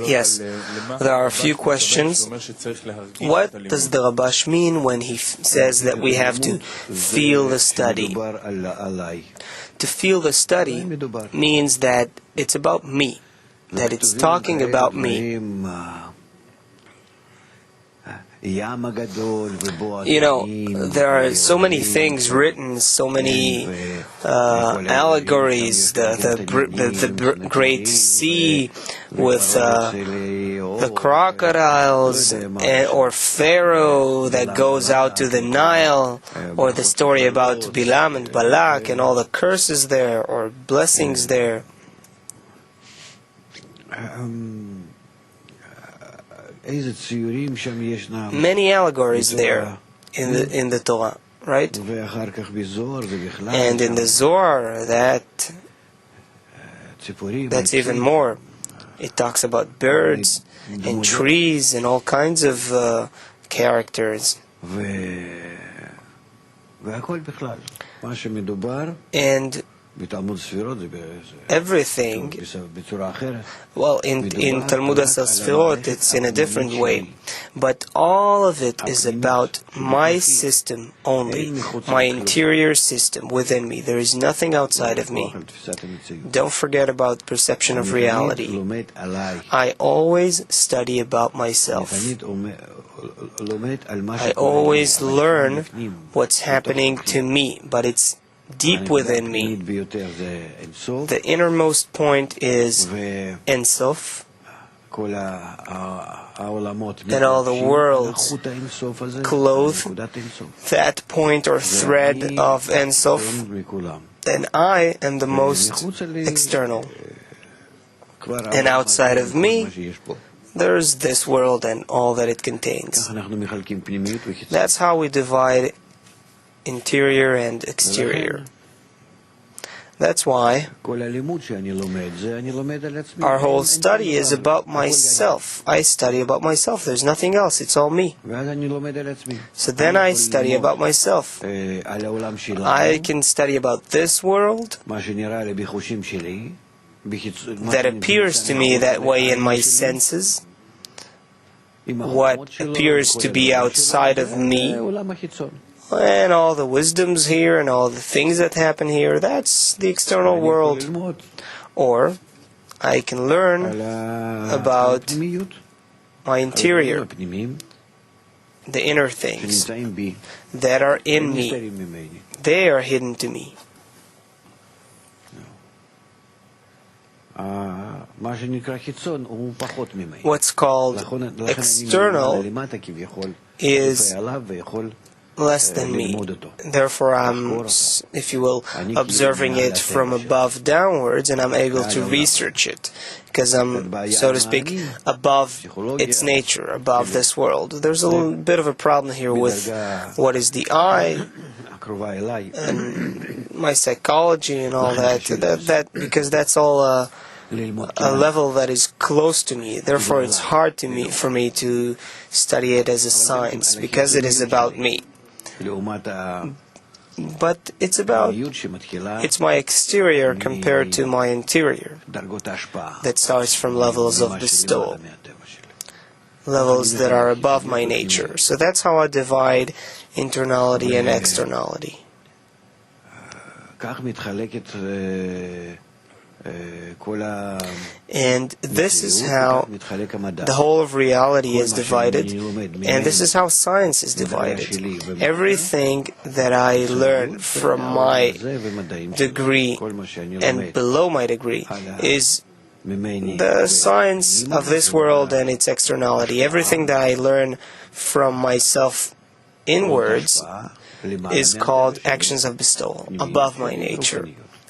Yes, there are a few questions. What does the Rabash mean when he says that we have to feel the study? To feel the study means that it's about me, that it's talking about me. You know, there are so many things written, so many allegories, the great sea with the crocodiles, or Pharaoh that goes out to the Nile, or the story about Bilam and Balak and all the curses there, or blessings there. Many allegories there in the Torah, right? And in the Zohar, that's even more. It talks about birds and trees and all kinds of characters. And everything, well, in Talmud Sfirot it's in a different way, but all of it is about my system only, my interior system within me. There is nothing outside of me. Don't forget about perception of reality. I always study about myself. I always learn what's happening to me, but it's deep within me. The innermost point is Ein Sof, and all the worlds clothe that point or thread of Ein Sof, and I am the most external. And outside of me, there's this world and all that it contains. That's how we divide interior and exterior. That's why our whole study is about myself. I study about myself. There's nothing else. It's all me. So then I study about myself. I can study about this world that appears to me that way in my senses, what appears to be outside of me, and all the wisdoms here and all the things that happen here, that's the external world. Or I can learn about my interior, the inner things that are in me. They are hidden to me. What's called external is less than me. Therefore, I'm, if you will, observing it from above downwards, and I'm able to research it, because I'm, so to speak, above its nature, above this world. There's a little bit of a problem here with what is the I, and my psychology and all that because that's all a level that is close to me. Therefore, it's hard for me to study it as a science, because it is about me. But it's my exterior compared to my interior, that starts from levels of bestowal, levels that are above my nature. So that's how I divide internality and externality. And this is how the whole of reality is divided, and this is how science is divided. Everything that I learn from my degree and below my degree is the science of this world and its externality. Everything that I learn from myself inwards is called actions of bestowal, above my nature,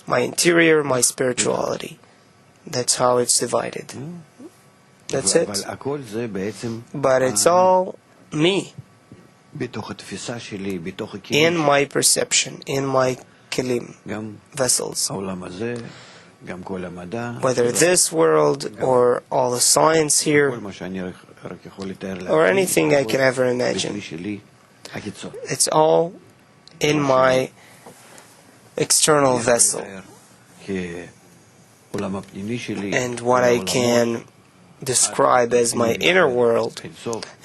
my interior, my spirituality. That's how it's divided. That's it. But it's all me, in my perception, in my kelim, vessels. Whether this world or all the science here, or anything I can ever imagine, it's all in my external vessel. and what I can describe as my inner world,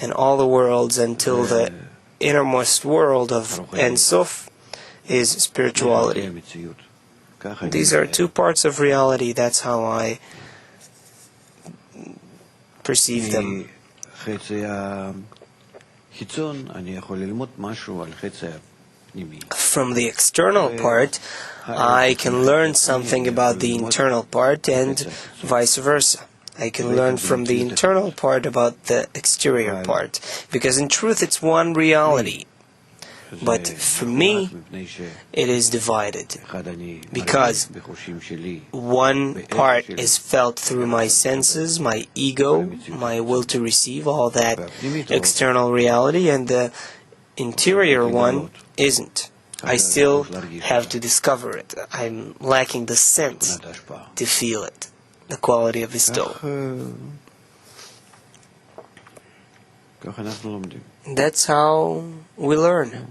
and all the worlds until the innermost world of Ein Sof is spirituality. These are two parts of reality. That's how I perceive them. From the external part, I can learn something about the internal part, and vice versa. I can learn from the internal part about the exterior part, because in truth it's one reality. But for me, it is divided, because one part is felt through my senses, my ego, my will to receive all that external reality, and the interior one isn't. I still have to discover it. I'm lacking the sense to feel it, the quality of Histo. That's how we learn.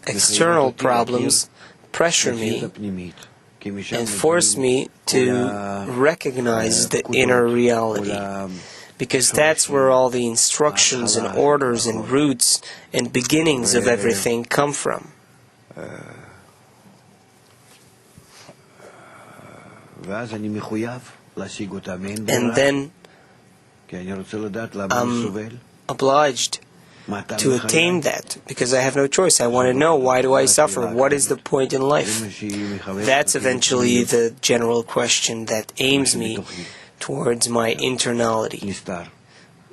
External problems pressure me and force me to recognize the inner reality, because that's where all the instructions and orders and roots and beginnings of everything come from. And then I'm obliged to attain that, because I have no choice. I want to know, why do I suffer? What is the point in life? That's eventually the general question that aims me towards my internality,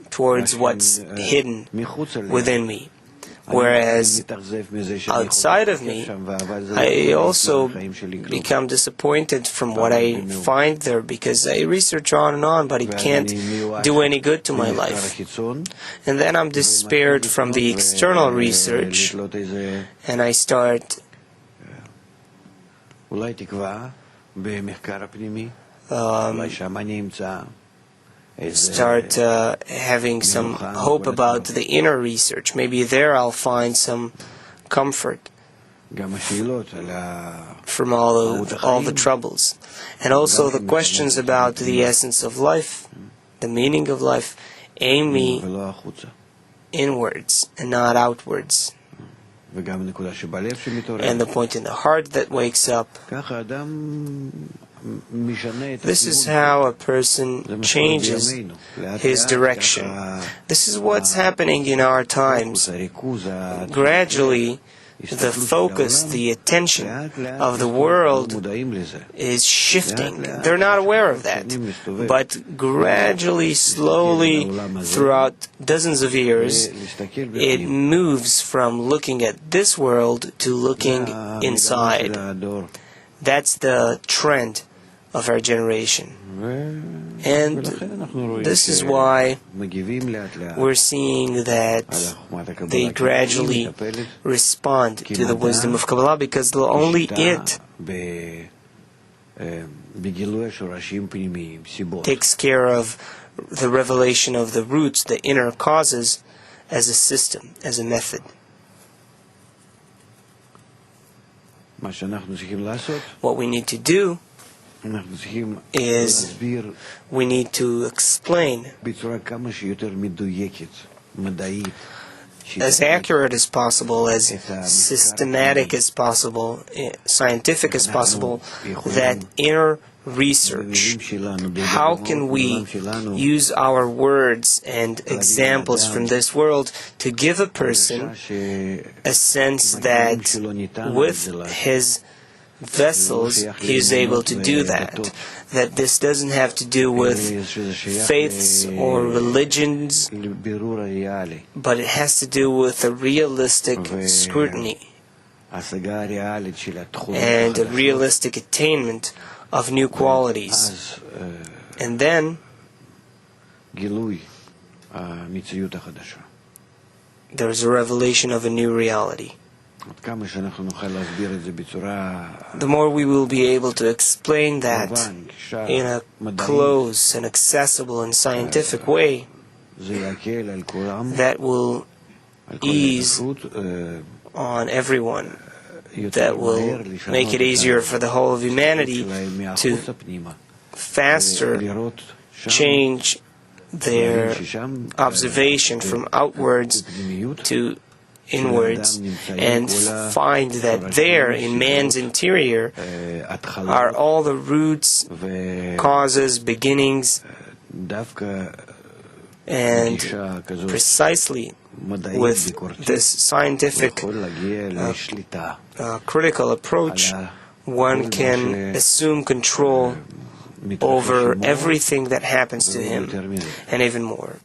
towards what's hidden within me. Whereas outside of me, I also become disappointed from what I find there, because I research on and on, but it can't do any good to my life. And then I'm despaired from the external research, and I start having some hope about the inner research. Maybe there I'll find some comfort from all the troubles. And also the questions about the essence of life, the meaning of life, aim me inwards and not outwards. And the point in the heart that wakes up. This is how a person changes his direction. This is what's happening in our times. Gradually, the focus, the attention of the world is shifting. They're not aware of that. But gradually, slowly, throughout dozens of years, it moves from looking at this world to looking inside. That's the trend of our generation. And this is why we're seeing that they gradually respond to the wisdom of Kabbalah, because only it takes care of the revelation of the roots, the inner causes, as a system, as a method. What we need to do is we need to explain as accurate as possible, as systematic as possible, scientific as possible, that inner research. How can we use our words and examples from this world to give a person a sense that with his vessels he is able to do that? That this doesn't have to do with faiths or religions, but it has to do with a realistic scrutiny and a realistic attainment of new qualities. And then there's a revelation of a new reality. The more we will be able to explain that in a close and accessible and scientific way, that will ease on everyone that will make it easier for the whole of humanity to faster change their observation from outwards to inwards and find that there, in man's interior, are all the roots, causes, beginnings, and precisely with this scientific critical approach, one can assume control over everything that happens to him, and even more.